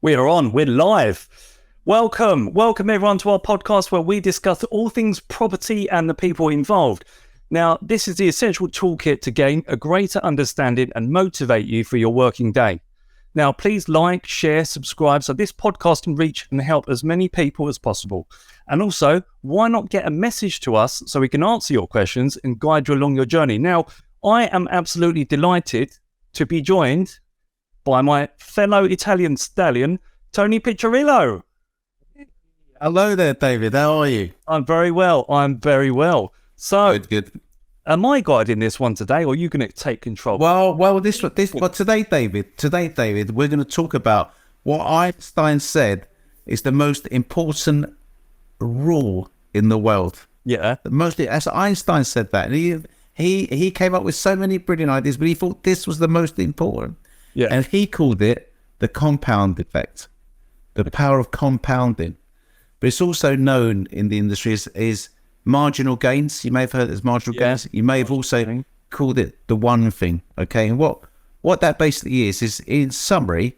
We are on. We're live. Welcome everyone to our podcast where we discuss all things property and the people involved. Now, this is the essential toolkit to gain a greater understanding and motivate you for your working day. Now, please like, share, subscribe so this podcast can reach and help as many people as possible. And also, why not get a message to us so we can answer your questions and guide you along your journey? Now, I am absolutely delighted to be joined by my fellow Italian stallion, Tony Piccirillo. Hello there, David. How are you? I'm very well. So, Good. Am I guiding this one today, or are you going to take control? Well, today, David, we're going to talk about what Einstein said is the most important rule in the world. Yeah. As Einstein said that, and he came up with so many brilliant ideas, but he thought this was the most important. Yeah. And he called it the compound effect, the power of compounding. But it's also known in the industry as marginal gains. You may have heard it as marginal gains. You may have also called it the one thing. Okay. And what that basically is in summary,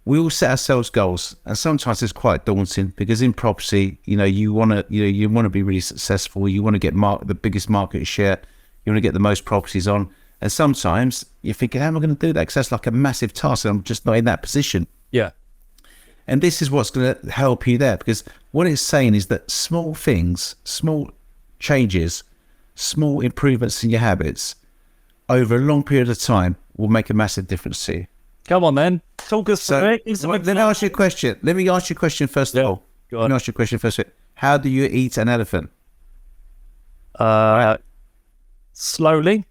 we all set ourselves goals, and sometimes it's quite daunting because in property, you want to be really successful. You want to get the biggest market share. You want to get the most properties on. And sometimes you're thinking, how am I going to do that? Because that's like a massive task and I'm just not in that position. Yeah. And this is what's going to help you there, because what it's saying is that small things, small changes, small improvements in your habits over a long period of time will make a massive difference to you. Come on then. Talk us through it. Let me ask you a question. Let me ask you a question first of all. Let me ask you a question first. How do you eat an elephant? Slowly.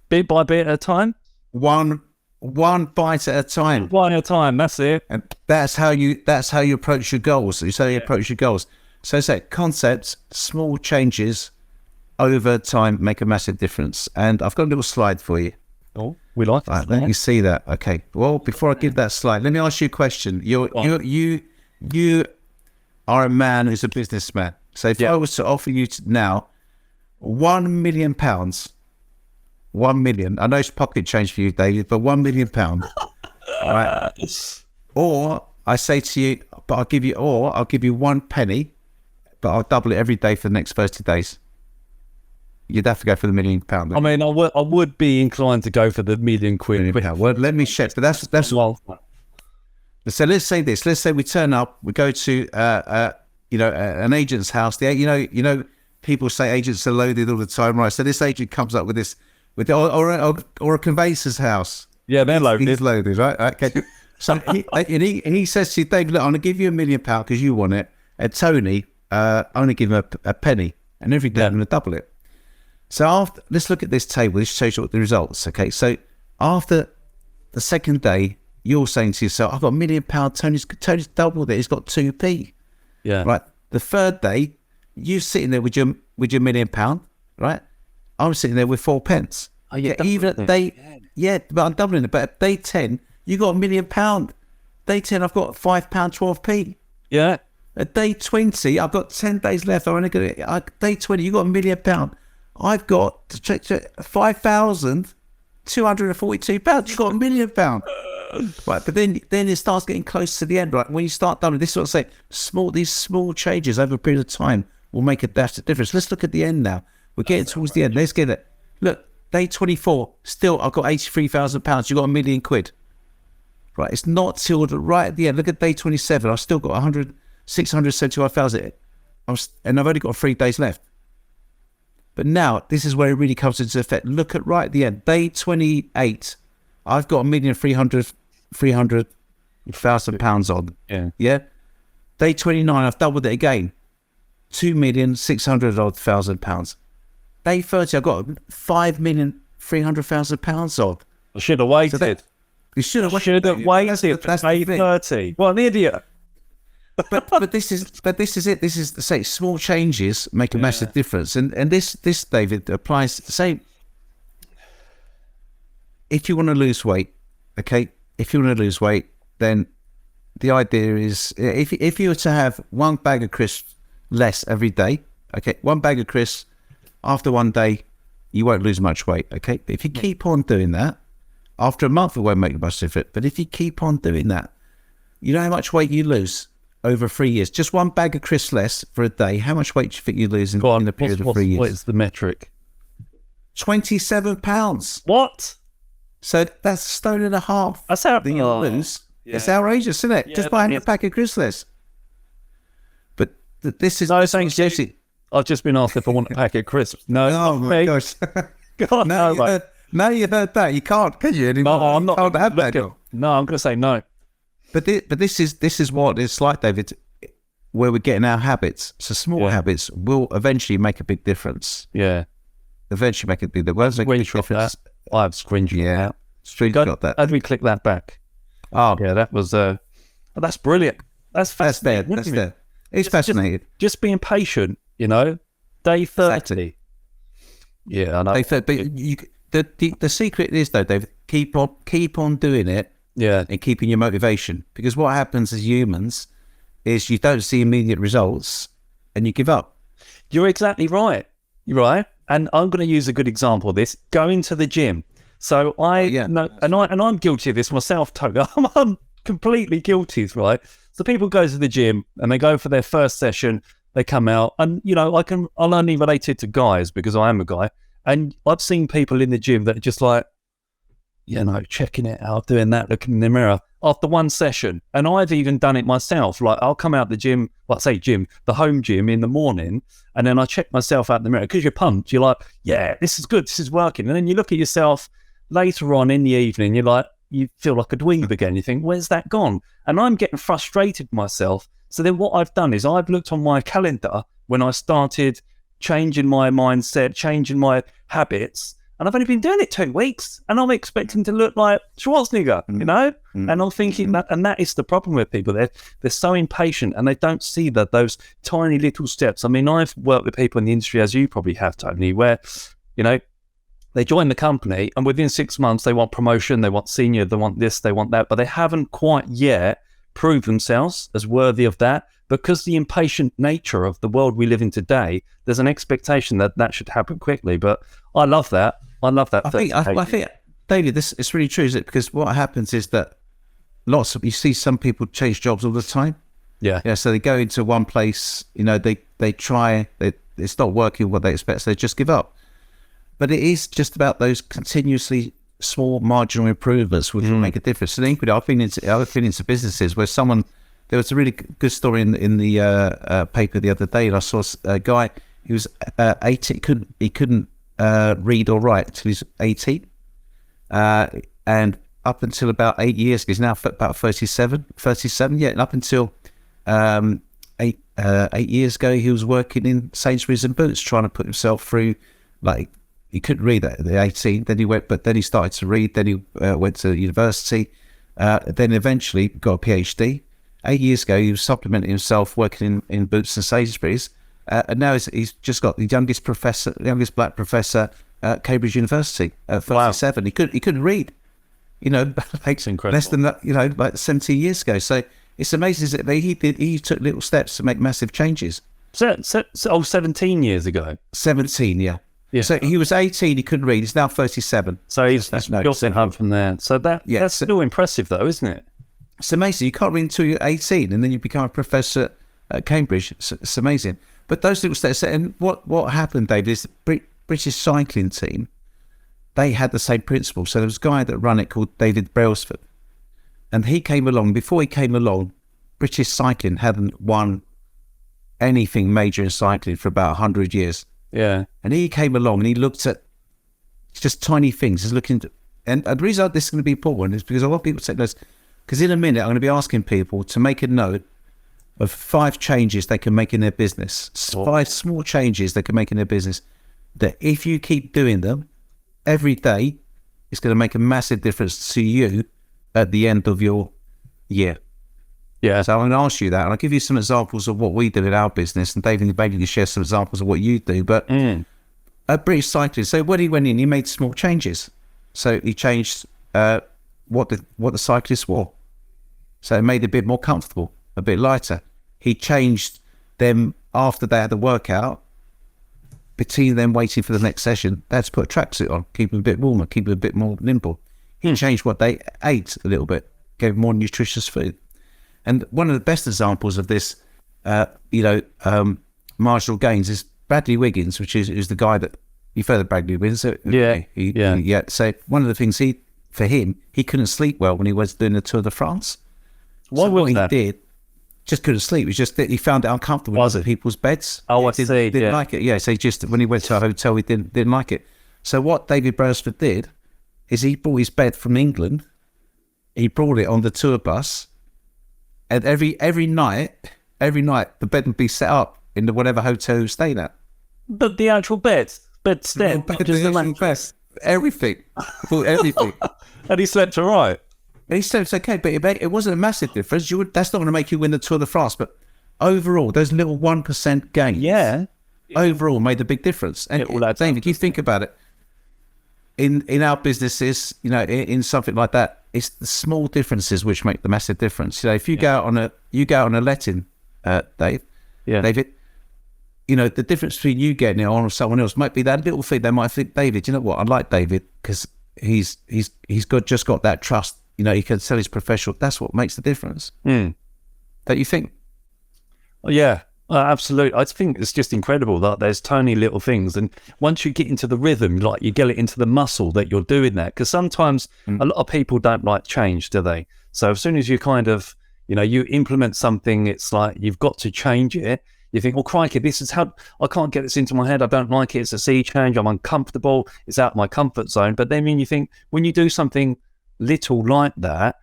Bit by bit at a time. One bite at a time. One at a time. That's it. And that's how you approach your goals. So it's like concepts, small changes over time make a massive difference. And I've got a little slide for you. Oh, we like that. Right, let me see that. Okay. Well, before I give that slide, let me ask you a question. You are a man who's a businessman. So if I was to offer you now £1 million. 1 million. I know it's pocket change for you, David, but £1 million. Right. Or I say to you, but I'll give you 1 penny, but I'll double it every day for the next 30 days. You'd have to go for the £1 million. I mean, I would be inclined to go for the £1 million. Well, let me check. But that's well. So let's say this. Let's say we turn up. We go to an agent's house. People say agents are loaded all the time, right? So this agent comes up with this. Or a conveyancer's house. Yeah, they're loaded. He's loaded, right? Okay. So he says to you, David, look, I'm going to give you £1 million because you want it. And Tony, I'm going to give him a penny. And every day I'm going to double it. So let's look at this table. This shows you what the results. Okay. So after the second day, you're saying to yourself, I've got £1 million. Tony's doubled it. He's got 2p. Yeah. Right. The third day, you're sitting there with your £1 million, right? I'm sitting there with 4 pence. Oh, yeah, even at but I'm doubling it. But at day 10, you got £1 million. Day 10, I've got £5, 12p. Yeah. At day 20, I've got 10 days left. Day 20, you got £1 million. I've got £5,242. You got £1 million. Right, but then it starts getting close to the end, right? When you start doubling, this is what I say. These small changes over a period of time will make a drastic difference. Let's look at the end now. We're getting towards the end. Let's get it. Look, day 24, still I've got £83,000. You got £1 million. Right, it's not till right at the end. Look at day 27. I've still got 675,000, and I've only got 3 days left. But now this is where it really comes into effect. Look at right at the end, day 28. I've got £1,300,000 on. Yeah. Day 29, I've doubled it again, £2,600,000. Day 30, I've got £5,300,000 on. I should have waited. You should have waited. That's day 30. What an idiot. but this is it. This is, say, small changes make a massive difference. And this David applies. Say, if you want to lose weight, okay. If you want to lose weight, then the idea is if you were to have 1 bag of crisps less every day, okay, 1 bag of crisps. After 1 day, you won't lose much weight, okay? But if you keep on doing that, After a month, it won't make much difference. But if you keep on doing that, you know how much weight you lose over 3 years? Just one bag of crisps less for a day. How much weight do you think you lose in a period of 3 years? What is the metric? 27 pounds. What? So that's a stone and a half. That's how you lose. Yeah. It's outrageous, isn't it? Yeah, just buying a pack of crisps less. But this is... No, thanks, Jesse. I've just been asked if I want a packet of crisps. No, oh my gosh. God, now you heard that. You can't, can you? Anymore? No, I'm not. You can't have that. No, I'm going to say no. But this is what it's like, David, where we're getting our habits. So small habits will eventually make a big difference. Yeah. Eventually make a big difference. I have screenshot that. Screenshot that. How do we click that back? Oh, yeah, that was... that's brilliant. That's fascinating. That's there. It's fascinating. Just being patient, you know. Day 30. Exactly. Yeah, I know. Day 30, but the secret is, though, David, keep on doing it. Yeah. And keeping your motivation. Because what happens as humans is you don't see immediate results and you give up. You're exactly right. You're right. And I'm going to use a good example of this. Going to the gym. So I'm guilty of this myself, Toga. I'm completely guilty, right? So people go to the gym and they go for their first session, they come out, and you know, I'll only relate it to guys because I am a guy. And I've seen people in the gym that are just like, you know, checking it out, doing that, looking in the mirror after one session. And I've even done it myself. Like I'll come out the gym, the home gym in the morning, and then I check myself out in the mirror because you're pumped. You're like, yeah, this is good, this is working. And then you look at yourself later on in the evening, you're like, you feel like a dweeb again. You think, where's that gone? And I'm getting frustrated myself. So then what I've done is I've looked on my calendar when I started changing my mindset, changing my habits, and I've only been doing it 2 weeks, and I'm expecting to look like Schwarzenegger, you know? And I'm thinking that is the problem with people. They're so impatient, and they don't see those tiny little steps. I mean, I've worked with people in the industry, as you probably have, Tony, where, you know, they join the company, and within 6 months, they want promotion, they want senior, they want this, they want that, but they haven't quite yet proved themselves as worthy of that. Because the impatient nature of the world we live in today, there's an expectation that should happen quickly. But I love that. I think, David, it's really true, is it? Because what happens is that you see some people change jobs all the time. Yeah. So they go into one place, you know, they try, it's not working what they expect, so they just give up. But it is just about those continuously small marginal improvements which will make a difference. And equally, I've been into businesses where there was a really good story in the paper the other day, and I saw a guy who was 18. He couldn't read or write until he was 18, and up until about 8 years, he's now about 37. Yeah, and up until 8 years ago, he was working in Sainsbury's and Boots, trying to put himself through. Like, he couldn't read at the 18. Then he started to read. Then he went to university. Then eventually got a PhD. 8 years ago, he was supplementing himself working in Boots and Sainsbury's, and now he's just got the youngest black professor at Cambridge University at 37. Wow. He couldn't read, you know, like less than that, you know, like 17 years ago. So it's amazing that he took little steps to make massive changes. 17 years ago. 17, yeah. So he was 18, he couldn't read. He's now 37. So he's built it home from there. So that's still impressive, though, isn't it? It's amazing. You can't read until you're 18, and then you become a professor at Cambridge. It's amazing. But those little steps, and what happened, David, is the British cycling team, they had the same principle. So there was a guy that ran it called David Brailsford, and he came along. Before he came along, British cycling hadn't won anything major in cycling for about 100 years. Yeah. And he came along and he looked at just tiny things. He's looking at, and the reason this is going to be important is because I want people to take notes. Because in a minute, I'm going to be asking people to make a note of 5 changes they can make in their business. 5 small changes they can make in their business that if you keep doing them every day, it's going to make a massive difference to you at the end of your year. Yeah. So I'm going to ask you that, and I'll give you some examples of what we do in our business, and David maybe can share some examples of what you do. But at British Cycling, so when he went in, he made small changes. So he changed what the cyclists wore. So it made it a bit more comfortable, a bit lighter. He changed them after they had the workout, between them waiting for the next session, they had to put a tracksuit on, keep them a bit warmer, keep them a bit more nimble. He changed what they ate a little bit, gave more nutritious food. And one of the best examples of this, marginal gains is Bradley Wiggins, which is the guy that you've heard of Bradley Wiggins. Yeah. So one of the things he couldn't sleep well when he was doing the Tour de France. What he did, just couldn't sleep. It was just that he found it uncomfortable in people's beds. Oh, I see. Didn't like it. Yeah. So when he went to a hotel, he didn't like it. So what David Brailsford did is he brought his bed from England. He brought it on the tour bus, and every night the bed would be set up in the whatever hotel he was staying at. But the actual bedstead, everything. And he slept all right. And he said it's okay, but it wasn't a massive difference. That's not going to make you win the Tour de France, but overall, those little 1% gains, overall made a big difference. And David, you think about it, in our businesses, in something like that, it's the small differences which make the massive difference. If you go out on a letting, David, the difference between you getting it on or someone else might be that little thing. They might think, David, you know what? I like David because he's just got that trust. He can sell his professional. That's what makes the difference. Don't you think? Yeah, absolutely. I think it's just incredible that there's tiny little things. And once you get into the rhythm, like you get it into the muscle that you're doing that. Because sometimes a lot of people don't like change, do they? So as soon as you kind of, you implement something, it's like you've got to change it. You think, well, crikey, this is how I can't get this into my head. I don't like it. It's a sea change. I'm uncomfortable. It's out of my comfort zone. But then when you think, when you do something little like that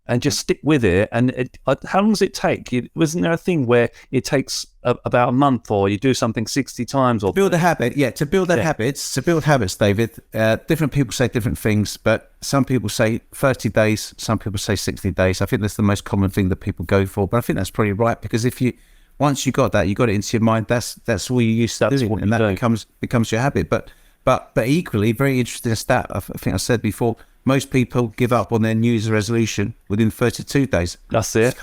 and just stick with it, and how long does it take? Wasn't there a thing where it takes about a month, or you do something 60 times, or build a habit? To build habits, David, different people say different things, but some people say 30 days, some people say 60 days. I think that's the most common thing that people go for, but I think that's probably right, because once you got that, you got it into your mind, that's all you used to do, and that becomes your habit. But equally, very interesting stat, I think I said before, most people give up on their New Year's resolution within 32 days. That's it.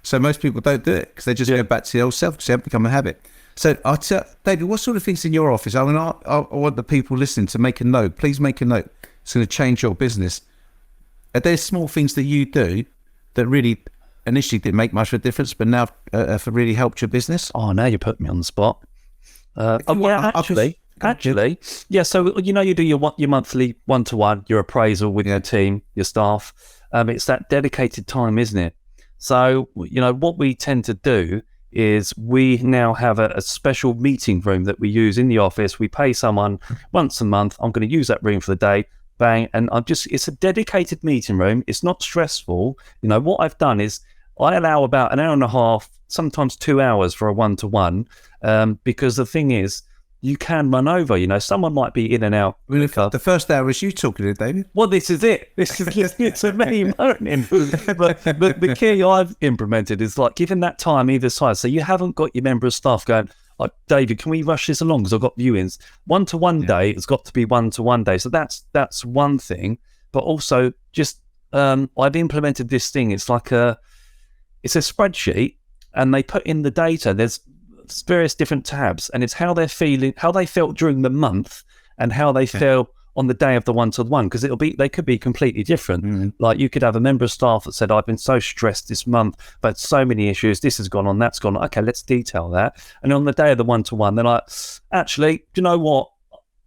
So most people don't do it because they just go back to the old self because they haven't become a habit. So I'll tell David, what sort of things in your office? I want the people listening to make a note. Please make a note. It's going to change your business. Are there small things that you do that really initially didn't make much of a difference, but now have really helped your business? Oh, now you put me on the spot. Actually, yeah. So you do your monthly one-to-one, your appraisal with your team, your staff. It's that dedicated time, isn't it? So what we tend to do is we now have a special meeting room that we use in the office. We pay someone once a month. I'm going to use that room for the day. Bang, and it's a dedicated meeting room. It's not stressful. What I've done is I allow about an hour and a half, sometimes 2 hours for a one-to-one, because the thing is, you can run over. Someone might be in and out. Well, the first hour is you talking to David. Well, this is it. It's a me moaning. But the key I've implemented is like giving that time either side. So you haven't got your member of staff going, oh, David, can we rush this along? Because I've got viewings. One-to-one day, it's got to be one-to-one day. So that's one thing. But also just I've implemented this thing. It's like it's a spreadsheet, and they put in the data. There's various different tabs, and it's how they're feeling, how they felt during the month, and how they feel on the day of the one-to-one, because they could be completely different. Like you could have a member of staff that said, I've been so stressed this month, but so many issues, this has gone on, that's gone on. Okay, let's detail that. And on the day of the one-to-one, they're like, actually, do you know what?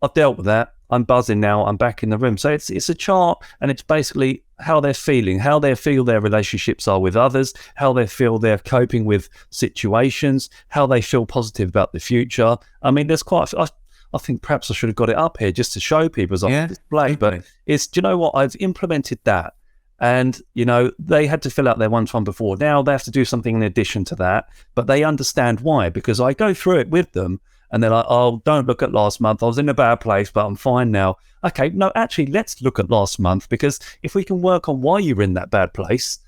I've dealt with that. I'm buzzing now. I'm back in the room. So it's a chart, and it's basically how they're feeling, how they feel their relationships are with others, how they feel they're coping with situations, how they feel positive about the future. I mean, there's I think perhaps I should have got it up here just to show people as I display. But do you know what? I've implemented that. And, they had to fill out their one-to-one before. Now they have to do something in addition to that, but they understand why, because I go through it with them. And they're like, oh, don't look at last month. I was in a bad place, but I'm fine now. Okay, no, actually, let's look at last month, because if we can work on why you're in that bad place,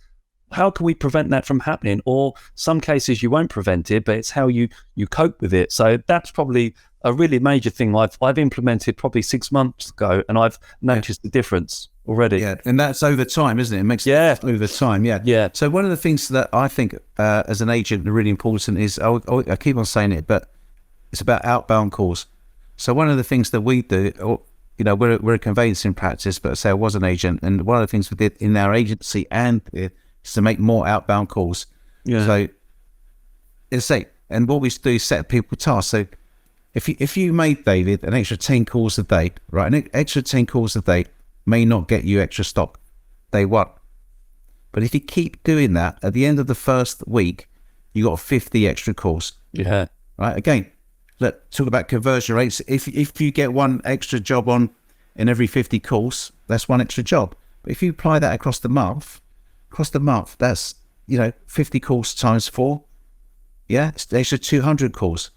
how can we prevent that from happening? Or some cases you won't prevent it, but it's how you cope with it. So that's probably a really major thing I've implemented probably 6 months ago, and I've noticed the difference already. Yeah, and that's over time, isn't it? It makes it over time, yeah. So one of the things that I think as an agent are really important is, I keep on saying it, but it's about outbound calls. So one of the things that we do, we're a conveyancing practice, but say I was an agent, and one of the things we did in our agency is to make more outbound calls. Yeah. So and what we do is set people tasks. So if you made, David, an extra 10 calls a day, right? An extra 10 calls a day may not get you extra stock day one. But if you keep doing that, at the end of the first week, you got 50 extra calls. Yeah. Right. Again, talk about conversion rates. If you get one extra job on in every 50 calls, that's one extra job. But if you apply that across the month, that's 50 calls times 4. Yeah, it's an extra 200 calls.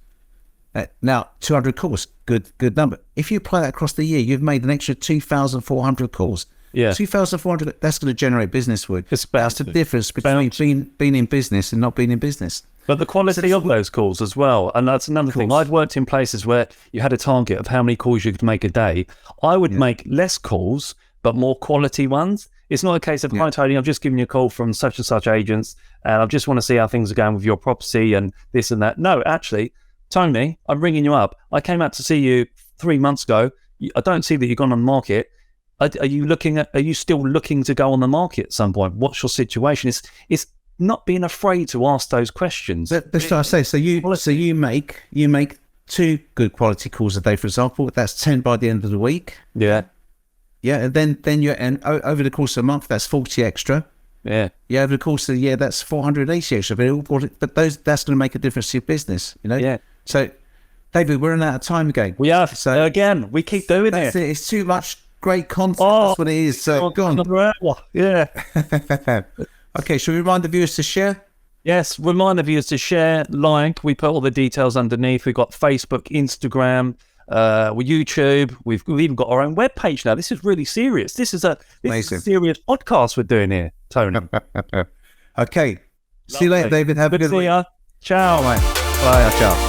Now 200 calls, good number. If you apply that across the year, you've made an extra 2,400 calls. Yeah, 2,400. That's going to generate business work. It's That's the difference between being in business and not being in business. But the quality of those calls as well. And that's another thing. I'd worked in places where you had a target of how many calls you could make a day. I would make less calls, but more quality ones. It's not a case of, hi, Tony, I've just given you a call from such and such agents, and I just want to see how things are going with your property and this and that. No, actually, Tony, I'm ringing you up. I came out to see you 3 months ago. I don't see that you've gone on the market. Are you still looking to go on the market at some point? What's your situation? It's not being afraid to ask those questions. That's what I say. So you make 2 good quality calls a day, for example. That's 10 by the end of the week. Yeah. Yeah, and then over the course of a month, that's 40 extra. Yeah. Yeah, over the course of the year, that's 480 extra. But that's going to make a difference to your business, Yeah. So, David, we're running out of time again. We are. So again, we keep doing it. It's too much great content. That's what it is. So go on. Yeah. Okay, should we remind the viewers to share? Yes, remind the viewers to share, like. We put all the details underneath. We've got Facebook, Instagram, YouTube. We've even got our own webpage now. This is really serious. This is a serious podcast we're doing here, Tony. Okay. See you later, David. Have a good week. Ciao. Bye. Ciao.